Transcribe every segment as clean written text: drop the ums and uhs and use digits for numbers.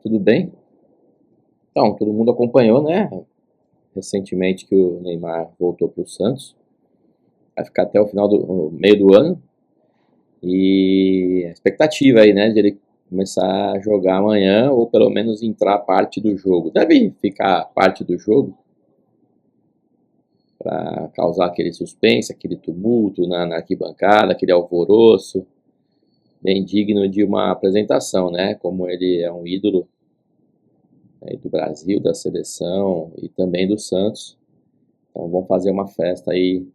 tudo bem? Então, todo mundo acompanhou, né? Recentemente que o Neymar voltou para o Santos. Vai ficar até o final do meio do ano. E a expectativa aí, né? De ele começar a jogar amanhã ou pelo menos entrar parte do jogo. Deve ficar parte do jogo para causar aquele suspense, aquele tumulto na arquibancada, aquele alvoroço. Bem digno de uma apresentação, né? Como ele é um ídolo aí do Brasil, da seleção e também do Santos. Então vamos fazer uma festa aí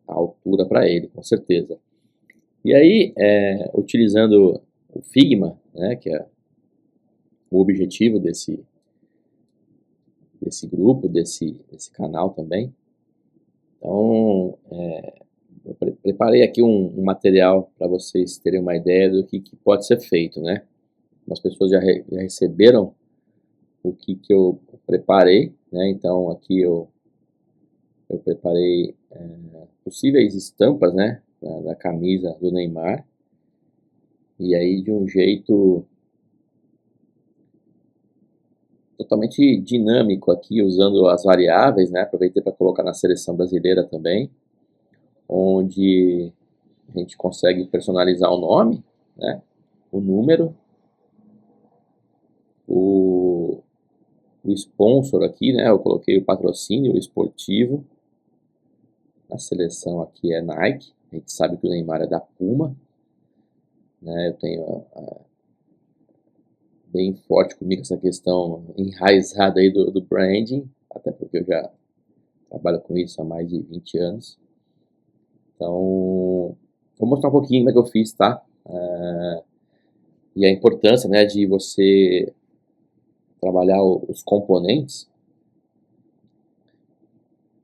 à altura para ele, com certeza. E aí, utilizando o Figma, né, que é o objetivo desse grupo, desse canal também. Então, eu preparei aqui um material para vocês terem uma ideia do que pode ser feito, né? As pessoas já receberam o que eu preparei, né? Então aqui eu preparei possíveis estampas, né, da camisa do Neymar, e aí de um jeito totalmente dinâmico aqui, usando as variáveis, né, aproveitei para colocar na seleção brasileira também, onde a gente consegue personalizar o nome, né, o número, o sponsor aqui, né, eu coloquei o patrocínio esportivo. A seleção aqui é Nike, a gente sabe que o Neymar é da Puma, né? Eu tenho bem forte comigo essa questão enraizada aí do branding, até porque eu já trabalho com isso há mais de 20 anos. Então, vou mostrar um pouquinho como é que eu fiz, tá? E a importância, né, de você trabalhar os componentes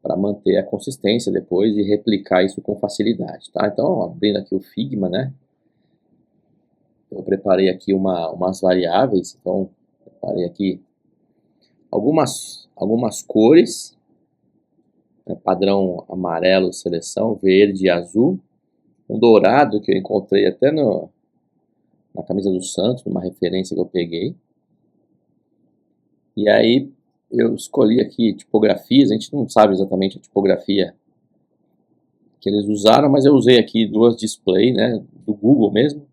para manter a consistência depois e replicar isso com facilidade, tá? Então, abrindo aqui o Figma, né? Eu preparei aqui umas variáveis, então preparei aqui algumas cores, né, padrão amarelo, seleção, verde e azul, um dourado que eu encontrei até na camisa do Santos, numa referência que eu peguei. E aí eu escolhi aqui tipografias, a gente não sabe exatamente a tipografia que eles usaram, mas eu usei aqui duas display, né, do Google mesmo.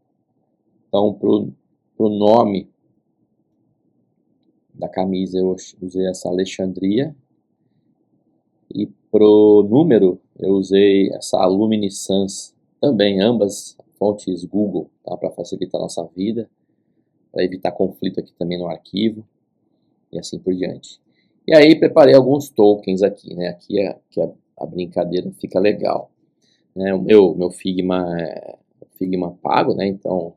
Então, pro nome da camisa eu usei essa Alexandria, e pro número eu usei essa Alumni Sans, também ambas fontes Google, tá, para facilitar a nossa vida, para evitar conflito aqui também no arquivo e assim por diante. E aí preparei alguns tokens aqui, né? Aqui que a brincadeira fica legal, né? O meu Figma é Figma pago, né? Então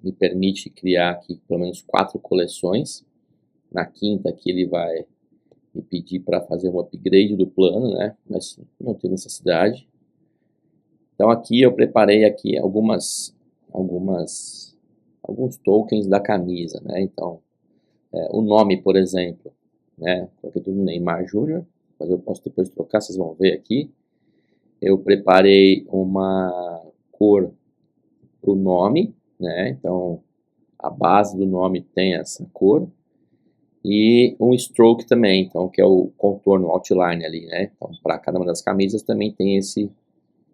me permite criar aqui pelo menos 4 coleções. Na quinta aqui ele vai me pedir para fazer um upgrade do plano, né? Mas não tem necessidade. Então aqui eu preparei aqui alguns tokens da camisa, né? Então o nome, por exemplo, né? Coloquei tudo no Neymar Júnior, mas eu posso depois trocar, vocês vão ver aqui. Eu preparei uma cor para o nome, né? Então a base do nome tem essa cor. E um stroke também, então, que é o contorno, o outline ali, né? Então, para cada uma das camisas também tem esse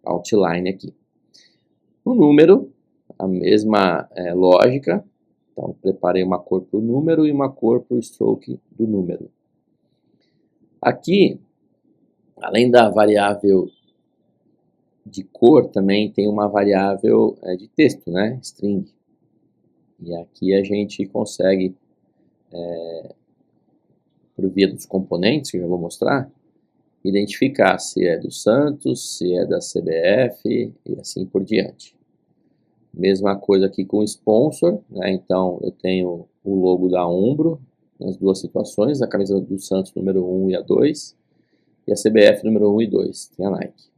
outline aqui. O número, a mesma lógica. Então, preparei uma cor para o número e uma cor para o stroke do número. Aqui, além da variável de cor, também tem uma variável de texto, né? String. E aqui a gente consegue, por via dos componentes, que eu já vou mostrar, identificar se é do Santos, se é da CBF e assim por diante. Mesma coisa aqui com o sponsor, né? Então eu tenho o logo da Umbro nas duas situações, a camisa do Santos número 1 e a 2, e a CBF número 1 e 2, tem a Nike.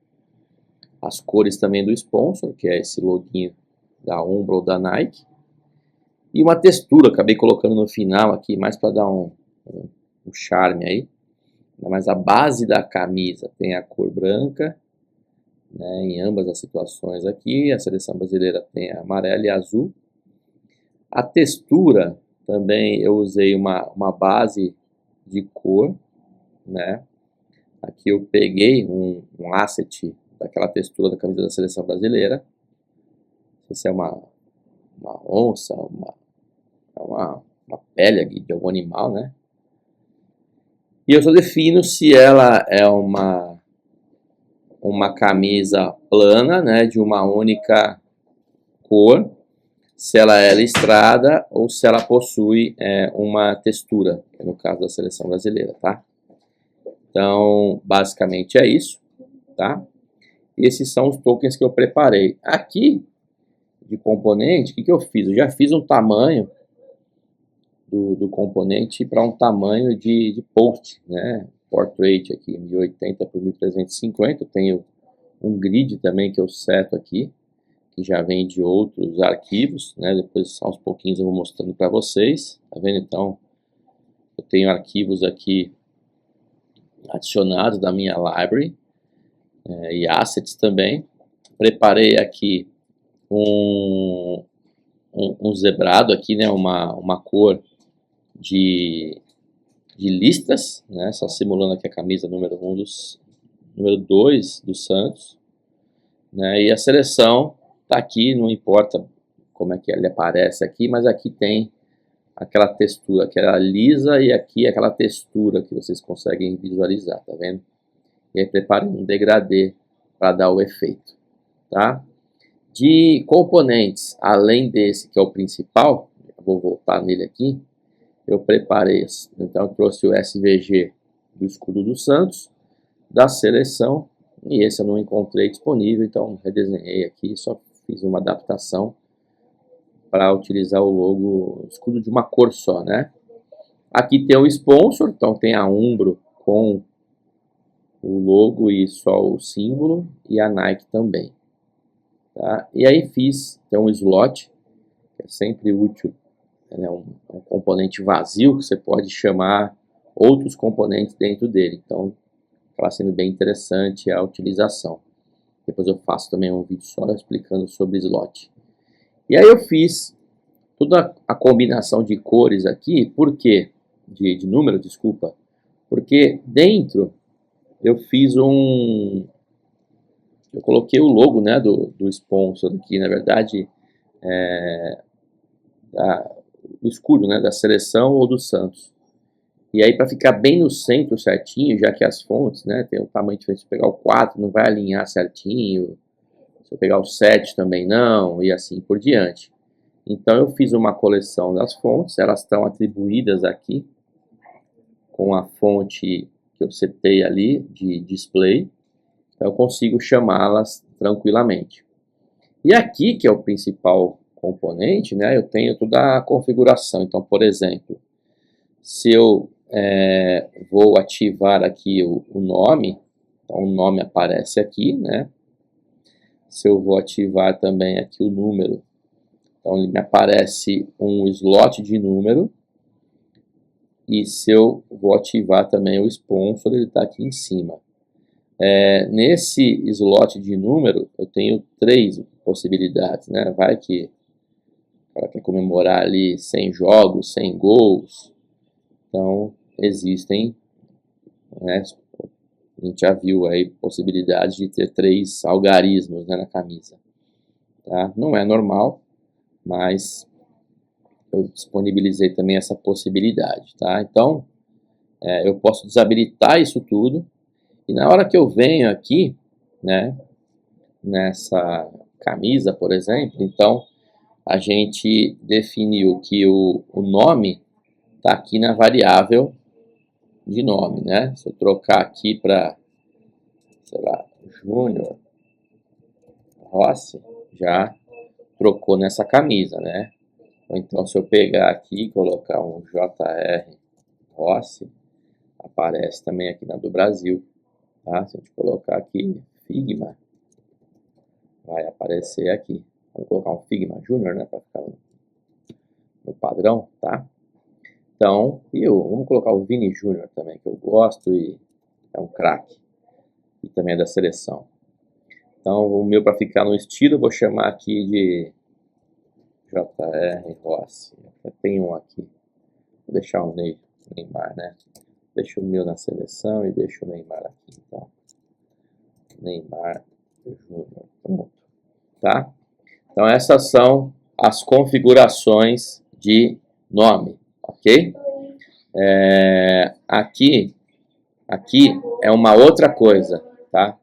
As cores também do sponsor, que é esse loginho da Umbro ou da Nike. E uma textura, acabei colocando no final aqui, mais para dar um charme aí. Mas a base da camisa tem a cor branca, né, em ambas as situações aqui. A seleção brasileira tem a amarela e a azul. A textura Também eu usei uma base de cor, né? Aqui eu peguei um asset daquela textura da camisa da seleção brasileira. Não sei se é uma onça, uma pele de algum animal, né? E eu só defino se ela é uma camisa plana, né, de uma única cor, se ela é listrada ou se ela possui uma textura, que é no caso da seleção brasileira, tá? Então, basicamente é isso, tá? Esses são os tokens que eu preparei. Aqui, de componente, o que eu fiz? Eu já fiz um tamanho do componente para um tamanho de post, né? Portrait aqui, 1080 por 1350. Eu tenho um grid também que eu seto aqui, que já vem de outros arquivos, né? Depois, aos pouquinhos, eu vou mostrando para vocês. Tá vendo? Então, eu tenho arquivos aqui adicionados da minha library e assets também. Preparei aqui um zebrado aqui, né? Uma cor de listas, né? Só simulando aqui a camisa número 2 do Santos, né? E a seleção tá aqui, não importa como é que ele aparece aqui, mas aqui tem aquela textura, aquela lisa, e aqui aquela textura que vocês conseguem visualizar, tá vendo? E aí preparei um degradê para dar o efeito, tá? De componentes, além desse que é o principal, eu vou voltar nele aqui, eu preparei, então eu trouxe o SVG do escudo do Santos, da seleção, e esse eu não encontrei disponível, então redesenhei aqui, só fiz uma adaptação para utilizar o logo, escudo de uma cor só, né? Aqui tem o sponsor, então tem a Umbro com o logo e só o símbolo, e a Nike também. Tá? E aí tem um slot, que é sempre útil, né? um componente vazio que você pode chamar outros componentes dentro dele, então acaba sendo bem interessante a utilização. Depois eu faço também um vídeo só explicando sobre slot. E aí eu fiz toda a combinação de cores aqui, por quê? De números, desculpa. Porque dentro eu fiz eu coloquei o logo, né, do sponsor aqui, na verdade, o escudo, né, da seleção ou do Santos. E aí, para ficar bem no centro certinho, já que as fontes, né, tem um tamanho diferente, se eu pegar o 4 não vai alinhar certinho, se eu pegar o 7 também não, e assim por diante. Então eu fiz uma coleção das fontes, elas estão atribuídas aqui, com a fonte que eu setei ali de display, então eu consigo chamá-las tranquilamente. E aqui, que é o principal componente, né, eu tenho toda a configuração. Então, por exemplo, se eu vou ativar aqui o nome, então o nome aparece aqui, né? Se eu vou ativar também aqui o número, então ele me aparece um slot de número. E se eu vou ativar também o sponsor, ele está aqui em cima. Nesse slot de número, eu tenho 3 possibilidades, né? Vai que o cara quer comemorar ali 100 jogos, 100 gols. Então, existem, né? A gente já viu aí possibilidade de ter 3 algarismos, né, na camisa. Tá? Não é normal, mas eu disponibilizei também essa possibilidade, tá? Então, eu posso desabilitar isso tudo, e na hora que eu venho aqui, né, nessa camisa, por exemplo, então, a gente definiu que o nome está aqui na variável de nome, né? Se eu trocar aqui para, sei lá, Júnior Rossi, já trocou nessa camisa, né? Ou então, se eu pegar aqui e colocar um JR Rossi, aparece também aqui na do Brasil, tá? Se a gente colocar aqui Figma, vai aparecer aqui. Vamos colocar um Figma Júnior, né? Para ficar no padrão, tá? Então, vamos colocar o Vini Júnior também, que eu gosto e é um craque. E também é da seleção. Então, o meu, para ficar no estilo, eu vou chamar aqui de JR Rossi. Tem um aqui. Vou deixar o Neymar, né? Deixa o meu na seleção e deixa o Neymar aqui, então. Neymar Júnior, pronto, tá? Então essas são as configurações de nome, ok? Aqui é uma outra coisa, tá?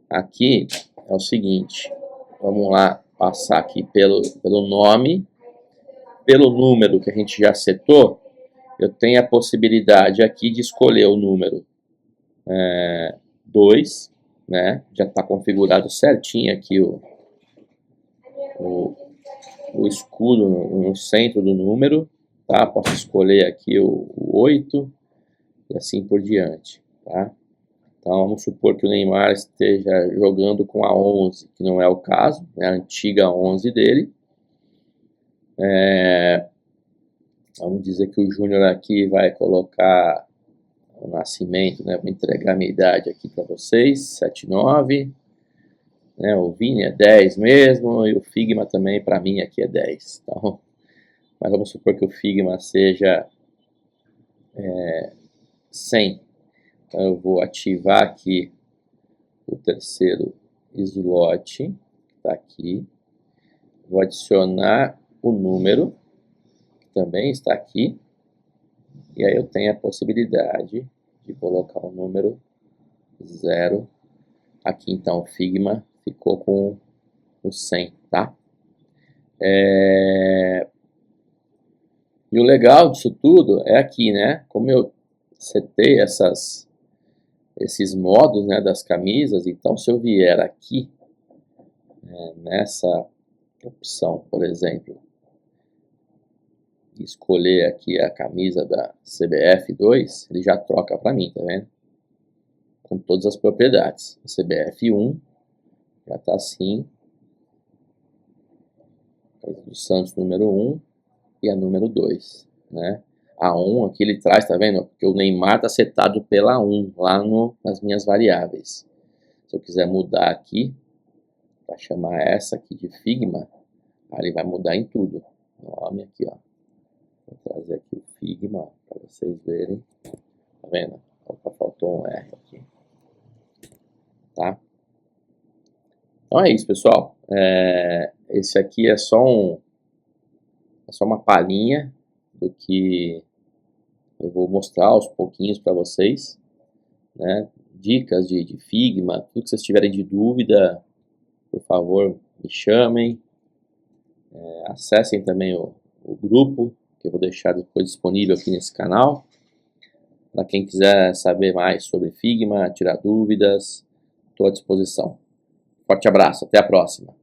Aqui é o seguinte, vamos lá passar aqui pelo nome, pelo número que a gente já setou, eu tenho a possibilidade aqui de escolher o número 2, né? Já está configurado certinho aqui o escudo no centro do número, tá? Posso escolher aqui o 8 e assim por diante, tá? Então vamos supor que o Neymar esteja jogando com a 11, que não é o caso, é a antiga 11 dele. Vamos dizer que o Júnior aqui vai colocar o nascimento, né? Vou entregar a minha idade aqui para vocês, 79. Né? O Vini é 10 mesmo, e o Figma também para mim aqui é 10. Então, mas vamos supor que o Figma seja 100. Então eu vou ativar aqui o terceiro slot, que está aqui. Vou adicionar o número, que também está aqui. E aí eu tenho a possibilidade de colocar o número 0. Aqui então o Figma ficou com o 100, tá? E o legal disso tudo é aqui, né? Como eu setei esses modos, né, das camisas, então se eu vier aqui, nessa opção, por exemplo, escolher aqui a camisa da CBF2, ele já troca para mim, tá vendo? Com todas as propriedades. A CBF1 já está assim, do Santos número 1 e a número 2, né? A 1 aqui ele traz, tá vendo? Porque o Neymar está setado pela 1 lá nas minhas variáveis. Se eu quiser mudar aqui, para chamar essa aqui de Figma, aí ele vai mudar em tudo. O nome aqui, ó. Vou trazer aqui o Figma para vocês verem. Tá vendo? Opa, faltou um R aqui. Tá? Então é isso, pessoal. Esse aqui é só uma palhinha do que eu vou mostrar aos pouquinhos para vocês, né? Dicas de Figma, tudo que vocês tiverem de dúvida, por favor, me chamem. Acessem também o grupo, que eu vou deixar depois disponível aqui nesse canal. Para quem quiser saber mais sobre Figma, tirar dúvidas, estou à disposição. Forte abraço, até a próxima!